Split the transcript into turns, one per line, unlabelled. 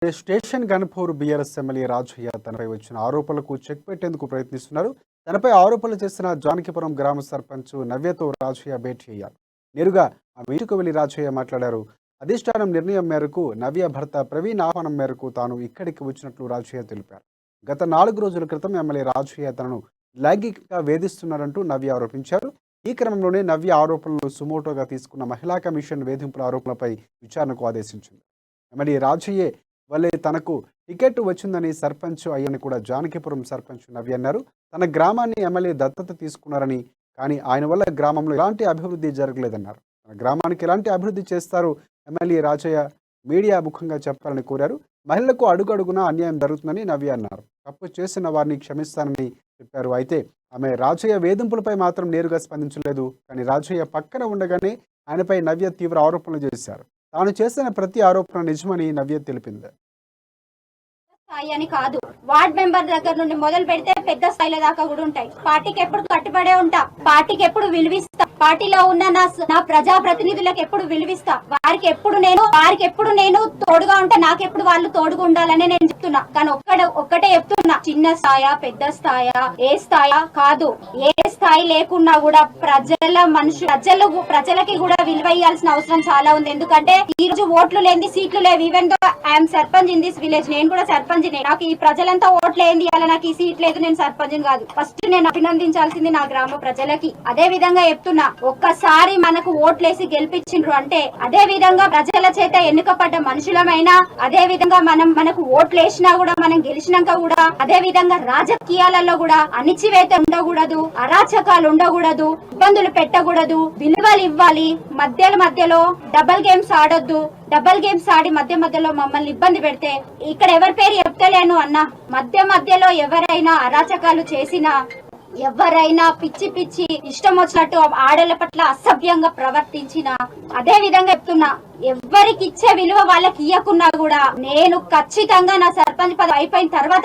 Station Ghanpur BRS MLA Rajaiah తనపై వచ్చిన ఆరోపణలకు చెక్ పెట్టేందుకు ప్రయత్నిస్తున్నారు. తనపై ఆరోపణలు చేసిన జానకిపురం గ్రామ సర్పంచ్ నవ్యతో రాజయ్య భేటీ అయ్యారు. నేరుగా ఆమె ఇంటికి వెళ్లి రాజయ్య మాట్లాడారు. అధిష్టానం నిర్ణయం మేరకు నవ్య భర్త ప్రవీణ్ ఆహ్వానం మేరకు తాను ఇక్కడికి వచ్చినట్లు రాజయ్య తెలిపారు. గత 4 రోజుల క్రితం ఎమ్మెల్యే రాజయ్య తనను లైంగికంగా వేధిస్తున్నారంటూ నవ్య ఆరోపించారు. ఈ క్రమంలోనే నవ్య ఆరోపణలు సుమోటోగా తీసుకున్న మహిళా కమిషన్ వేధింపుల ఆరోపణలపై విచారణకు ఆదేశించింది. ఎమ్మెల్యే రాజయ్యే వల్లే తనకు టికెట్ వచ్చిందని సర్పంచ్ అయ్యని కూడా జానకిపురం సర్పంచ్ నవ్య అన్నారు. తన గ్రామాన్ని ఎమ్మెల్యే దత్తత తీసుకున్నారని, కానీ ఆయన వల్ల గ్రామంలో ఎలాంటి అభివృద్ధి జరగలేదన్నారు. తన గ్రామానికి ఎలాంటి అభివృద్ధి చేస్తారు ఎమ్మెల్యే రాజయ్య మీడియా ముఖంగా చెప్పాలని కోరారు. మహిళలకు అడుగడుగునా అన్యాయం జరుగుతుందని నవ్య అన్నారు. తప్పు చేసిన వారిని క్షమిస్తానని చెప్పారు. అయితే ఆమె రాజయ్య వేధింపులపై మాత్రం నేరుగా స్పందించలేదు. కానీ రాజయ్య పక్కన ఉండగానే ఆయనపై నవ్య తీవ్ర ఆరోపణలు చేశారు. తాను చేసిన ప్రతి ఆరోపణ నిజమని నవ్య తెలిపింది.
స్థాయి అని కాదు, వార్డ్ మెంబర్ దగ్గర నుండి మొదలు పెడితే పెద్ద స్థాయిల దాకా కూడా ఉంటాయి. పార్టీకి ఎప్పుడు కట్టుబడే ఉంటా, పార్టీకి ఎప్పుడు విలువిస్తా, పార్టీలో ఉన్న నా ప్రజా ప్రతినిధులకు ఎప్పుడు విలువిస్తా, వారికి ఎప్పుడు నేను తోడుగా ఉంటా, నాకెప్పుడు వాళ్ళు తోడుగా ఉండాలని నేను చెప్తున్నా. కానీ ఒక్కటే చెప్తున్నా, చిన్న స్థాయా పెద్ద స్థాయా ఏ స్థాయా కాదు, ఏ స్థాయి లేకున్నా కూడా ప్రజలకి కూడా విలువ ఇవ్వాల్సిన అవసరం చాలా ఉంది. ఎందుకంటే ఈ రోజు ఓట్లు లేని సీట్లు లేవు. Even though I'm sarpanch in this village, నేను కూడా సర్పంచ్. నాకు ఈ ప్రజలంతా ఓట్లు ఏంది, అలా నాకు ఈ సీట్ లేదు, నేను సర్పంచ్ కాదు. ఫస్ట్ నేను అభినందించాల్సింది నా గ్రామ ప్రజలకి. అదే విధంగా చెప్తున్నా, ఒక్కసారి మనకు ఓట్లేసి గెలిపించిండ్రు అంటే అదే విధంగా ప్రజల చేత ఎన్నుకపడ్డ మనుషులమైనా, అదే విధంగా మనకు ఓట్లేసినా కూడా మనం గెలిచినాక కూడా అదే విధంగా రాజకీయాలలో కూడా అణిచివేత ఉండకూడదు, అరాచకాలు ఉండకూడదు, ఇబ్బందులు పెట్టకూడదు, విలువలు ఇవ్వాలి. మధ్యలో డబల్ గేమ్స్ ఆడొద్దు. డబల్ గేమ్స్ ఆడి మధ్యలో మమ్మల్ని ఇబ్బంది పెడితే ఇక్కడ ఎవరి పేరు చెప్తలేను అన్న, మధ్యలో ఎవరైనా అరాచకాలు చేసినా, ఎవరైనా పిచ్చి ఇష్టం వచ్చినట్టు ఆడల పట్ల అసభ్యంగా ప్రవర్తించిన, అదే విధంగా చెప్తున్నా, ఎవరికి ఇచ్చే విలువ వాళ్ళకి ఇవ్వకున్నా కూడా నేను ఖచ్చితంగా నా సర్పంచ్ పదవి అయిపోయిన తర్వాత